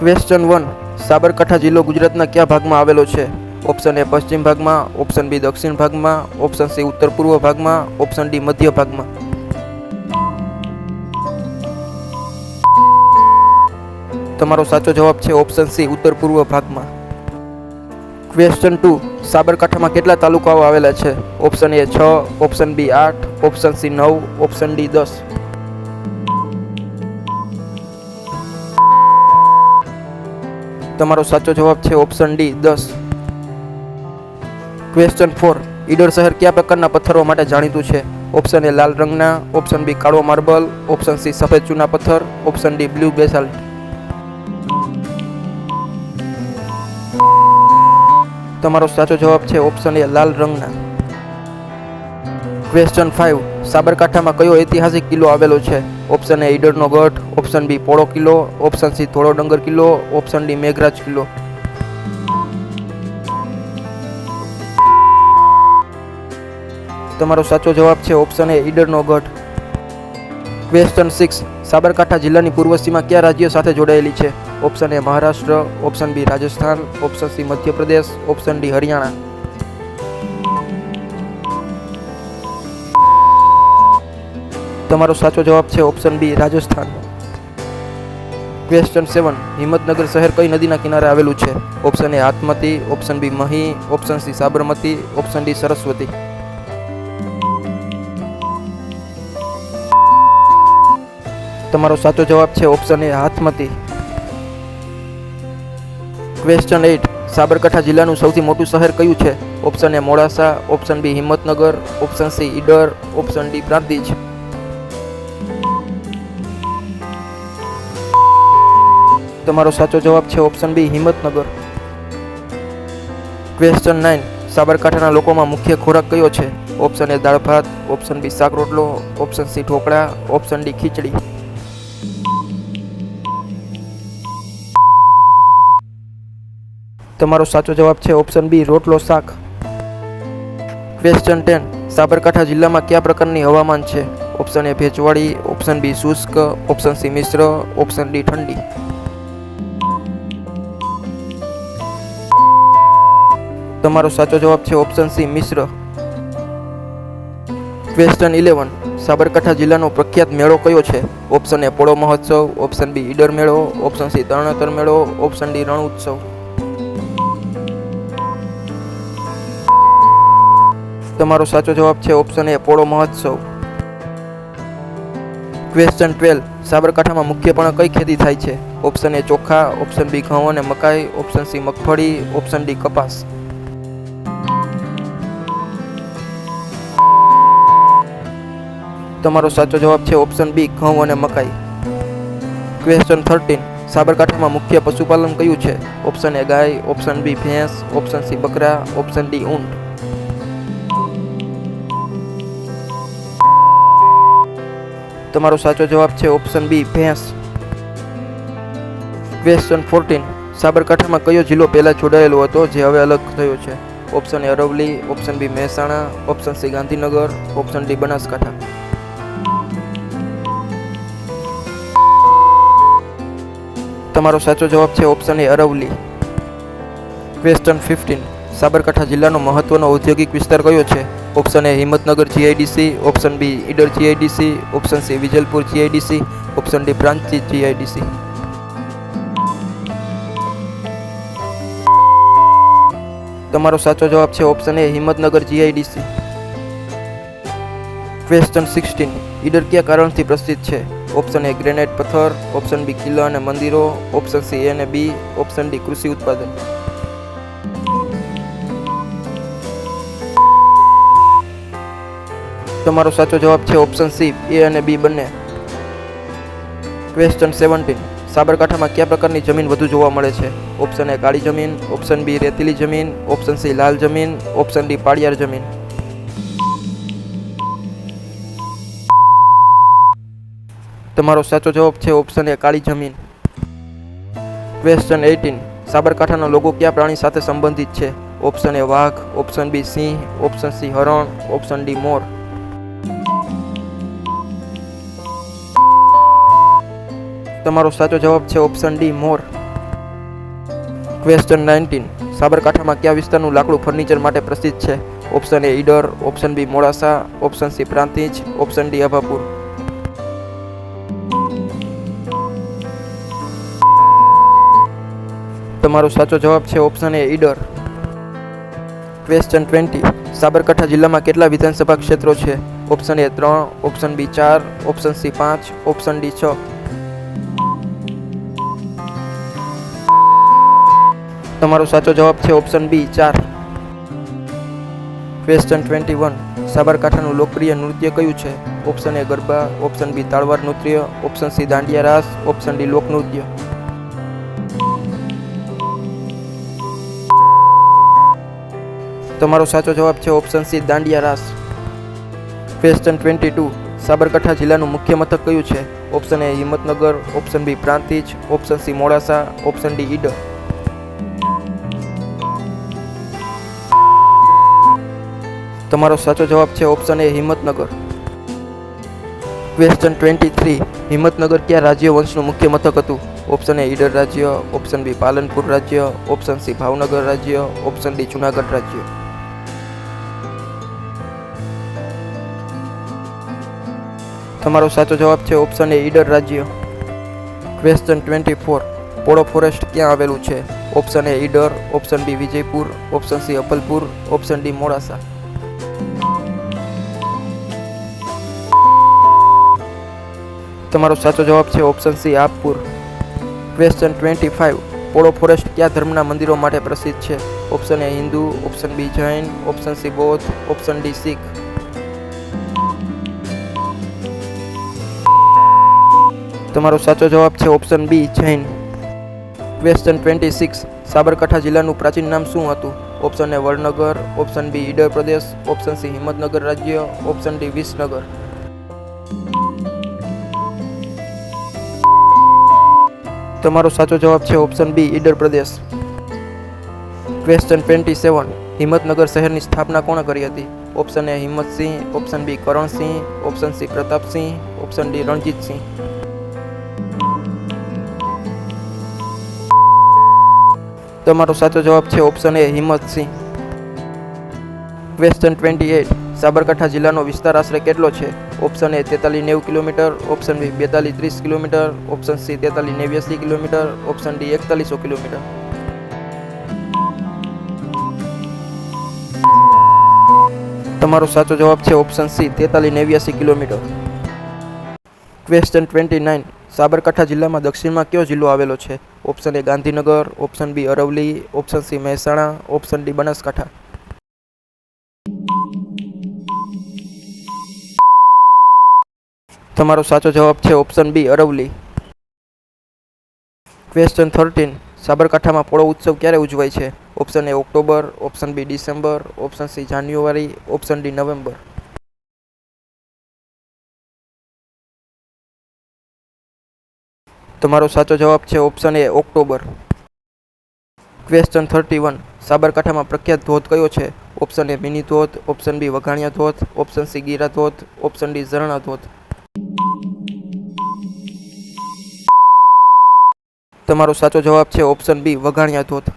Question 1. Sabarkantha જિલ્લો ગુજરાતના કયા ભાગમાં આવેલો છે? ઓપ્શન એ પશ્ચિમ ભાગમાં, ઓપ્શન બી દક્ષિણ ભાગમાં, ઓપ્શન સી ઉત્તર પૂર્વ ભાગમાં, ઓપ્શન ડી મધ્ય ભાગમાં. તમારો સાચો જવાબ છે ઓપ્શન સી ઉત્તર પૂર્વ ભાગમાં. ક્વેશ્ચન 2. સાબરકાંઠામાં કેટલા તાલુકાઓ આવેલા છે? Option A 6, option B 8, option C 9, option D 10. તમારો સાચો જવાબ છે ઓપ્શન ડી 10. ક્વેશ્ચન 4. ઈડર શહેર કયા પ્રકારના પથ્થરો માટે જાણીતું છે? ઓપ્શન એ લાલ રંગના, ઓપ્શન બી કાળો માર્બલ, ઓપ્શન સી સફેદ ચૂના પથ્થર, ઓપ્શન ડી બ્લુ બેસાલ્ટ. તમારો સાચો જવાબ છે ઓપ્શન એ લાલ રંગના. ક્વેશ્ચન 5. સાબરકાંઠામાં કયો ઐતિહાસિક કિલ્લો આવેલો છે? ઓપ્શન એ ઈડરનો ગઢ, ઓપ્શન બી પોળો કિલ્લો, ઓપ્શન સી થોડો ડંગર કિલ્લો, ઓપ્શન ડી મેઘરાજ કિલ્લો. તમારો સાચો જવાબ છે ઓપ્શન એ ઈડરનો ગઢ. ક્વેશ્ચન 6. સાબરકાંઠા જિલ્લાની પૂર્વ સીમા કયા રાજ્યો સાથે જોડાયેલી છે? Option A Maharashtra, option B Rajasthan, option C Madhya Pradesh, option D Haryana. તમારો સાચો જવાબ છે option B Rajasthan. Question 7. Himmatnagar શહેર કઈ નદીના કિનારે આવેલું છે? Option A Hathmati, option B Mahi, option C Sabarmati, option D Saraswati. તમારો સાચો જવાબ છે option A Hathmati. Question 8. Sabarkantha જિલ્લાનું સૌથી મોટું શહેર કયું છે? Option A Modasa, option B Himmatnagar, option C Idar, option D Prantij. તમારો સાચો જવાબ છે ઓપ્શન બી હિંમતનગર. ક્વેશ્ચન 9. સાબરકાંઠાના લોકોમાં મુખ્ય ખોરાક કયો છે? ઓપ્શન એ દાળ ભાત, ઓપ્શન બી શાક રોટલો, option C dhokla, option D khichdi. તમારો સાચો જવાબ છે ઓપ્શન બી રોટલો શાક. ક્વેશ્ચન 10. સાબરકાંઠા જિલ્લામાં કયા પ્રકારની હવામાન છે? ઓપ્શન એ ભેજવાળી, ઓપ્શન બી શુષ્ક, ઓપ્શન સી મિશ્ર, ઓપ્શન ડી ઠંડી. તમારો સાચો જવાબ છે ઓપ્શન સી મિશ્ર. ક્વેશ્ચન 11. સાબરકાંઠા જિલ્લાનો પ્રખ્યાત મેળો કયો છે? ઓપ્શન એ પોળો મહોત્સવ, ઓપ્શન બી ઈડર મેળો, ઓપ્શન સી તરણેતર મેળો, ઓપ્શન ડી રણ ઉત્સવ. તમારો સાચો જવાબ છે ઓપ્શન એ પોળો મહોત્સવ. ક્વેશ્ચન 12. સાબરકાંઠામાં મુખ્યપણે કઈ ખેતી થાય છે? ઓપ્શન એ ચોખા, ઓપ્શન બી ઘઉં અને મકાઈ, ઓપ્શન સી મગફળી, ઓપ્શન ડી કપાસ. તમારો સાચો જવાબ છે ઓપ્શન બી ઘઉં અને મકાઈ. ક્વેશ્ચન 13. સાબરકાંઠામાં મુખ્ય પશુપાલન કયું છે? ઓપ્શન એ ગાય, ઓપ્શન બી ભેંસ, ઓપ્શન સી બકરા, ઓપ્શન ડી ઊંટ. તમારો સાચો જવાબ છે ઓપ્શન બી ભેંસ. ક્વેશ્ચન 14. સાબરકાંઠામાં કયો જિલ્લો પહેલા જોડાયેલો હતો જે હવે અલગ થયો છે? Option A Aravalli, option B Mehsana, option C Gandhinagar, option D Banaskantha. તમારો સાચો જવાબ છે option A Aravalli. Question 15. Sabarkantha જિલ્લાનો મહત્વનો ઔદ્યોગિક વિસ્તાર કયો છે? Option A Himmatnagar GIDC, option B Idar GIDC, option C Vijalpur GIDC, option D Prantij GIDC. તમારો સાચો જવાબ છે option A Himmatnagar GIDC. Question 16. Idar કયા કારણથી પ્રસિદ્ધ છે? ઓપ્શન એ ગ્રેનાઇટ પથ્થર, ઓપ્શન બી કિલ્લા અને મંદિરો, ઓપ્શન સી એ અને બી, ઓપ્શન ડી કૃષિ ઉત્પાદન. તમારો સાચો જવાબ છે ઓપ્શન સી એ અને બી બંને. ક્વેશ્ચન 17. સાબરકાંઠામાં કયા પ્રકારની જમીન વધુ જોવા મળે છે? ઓપ્શન એ કાળી જમીન, ઓપ્શન બી રેતીલી જમીન, ઓપ્શન સી લાલ જમીન, ઓપ્શન ડી પાળિયાર જમીન. તમારો સાચો જવાબ છે ઓપ્શન એ કાળી જમીન. ક્વેશ્ચન 18. સાબરકાંઠાનો લોગો કયા પ્રાણી સાથે સંબંધિત છે? ઓપ્શન એ વાઘ, ઓપ્શન બી સિંહ, ઓપ્શન સી હરણ, ઓપ્શન ડી મોર. તમારો સાચો જવાબ છે ઓપ્શન ડી મોર. ક્વેશ્ચન 19. સાબરકાંઠામાં કયા વિસ્તારનું લાકડું ફર્નિચર માટે પ્રસિદ્ધ છે? Option A Idar, option B Modasa, option C Prantij, option D Abhapur. તમારો સાચો જવાબ છે option A Idar. Question 20. Sabarkantha જિલ્લામાં કેટલા વિધાનસભા ક્ષેત્રો છે? Option A 3, option B 4, option C 5, option D 6. તમારો સાચો જવાબ છે ઓપ્શન બી 4. ક્વેશ્ચન 21. સાબરકાંઠાનું લોકપ્રિય નૃત્ય કયું છે? Option A Garba, option B તાળવાર નૃત્ય, option C Dandiya Raas, option D લોકનૃત્ય. તમારો સાચો જવાબ છે option C Dandiya Raas. Question 22. Sabarkantha જિલ્લાનું મુખ્ય મથક કયું છે? Option A Himmatnagar, option B Prantij, option C Modasa, option D Idar. તમારો સાચો જવાબ છે option A Himmatnagar. Question 23. Himmatnagar કયા રાજ્ય વંશનું મુખ્ય મથક હતું? ઓપ્શન એ ઈડર રાજ્ય, ઓપ્શન બી પાલનપુર રાજ્ય, ઓપ્શન સી ભાવનગર રાજ્ય, ઓપ્શન ડી જુનાગઢ રાજ્ય. તમારો સાચો જવાબ છે ઓપ્શન એ ઈડર રાજ્ય. ક્વેશ્ચન 24. પોળો ફોરેસ્ટ ક્યાં આવેલું છે? Option A Idar, option B Vijaypur, option C Apalpur, option D Modasa. તમારો સાચો જવાબ છે option C Appur. Question 25. Polo forest કયા ધર્મના મંદિરો માટે પ્રસિદ્ધ છે? Option A Hindu, option B Jain, option C બૌદ્ધ, ઓપ્શન ડી શીખ. તમારો સાચો જવાબ છે option B Jain. Question 26. Sabarkantha જિલ્લાનું પ્રાચીન નામ શું હતું? Option A Vadnagar, option B Idar પ્રદેશ, ઓપ્શન સી હિંમતનગર રાજ્ય, ઓપ્શન ડી વિસનગર. તમારો સાચો જવાબ છે ઓપ્શન બી ઈડર પ્રદેશ. ક્વેશ્ચન 27. હિંમતનગર શહેરની સ્થાપના કોણે કરી હતી? Option A Himmatsinh, option B Karansinh, option C Pratapsinh, option D Ranjitsinh. તમારો સાચો જવાબ છે option A Himmatsinh. Question 28. Sabarkantha જિલ્લાનો વિસ્તાર આશરે કેટલો છે? Option A 43-90 kilometre, option B 42-30 kilometre, option C 43-89 kilometre, option D 4100 kilometre. તમારો સાચો જવાબ છે option C 43-89 kilometre. Question 29. Sabarkantha જિલ્લામાં દક્ષિણમાં કયો જિલ્લો આવેલો છે? Option A Gandhinagar, option B Aravalli, option C Mehsana, option D Banaskantha. તમારો સાચો જવાબ છે ઓપ્શન બી અરવલ્લી. ક્વેશ્ચન 13. સાબરકાંઠામાં પોળો ઉત્સવ ક્યારે ઉજવાય છે? Option A October, option B December, option C January, option D November. તમારો સાચો જવાબ છે ઓપ્શન એ ઓક્ટોબર. ક્વેશ્ચન 31. સાબરકાંઠામાં પ્રખ્યાત ધોધ કયો છે? ઓપ્શન એ મિની ધોધ, ઓપ્શન બી વઘાણિયા ધોધ, ઓપ્શન સી ગીરા ધોધ, ઓપ્શન ડી ઝરણા ધોધ. તમારો સાચો જવાબ છે ઓપ્શન બી વઘાણિયા ધોધ.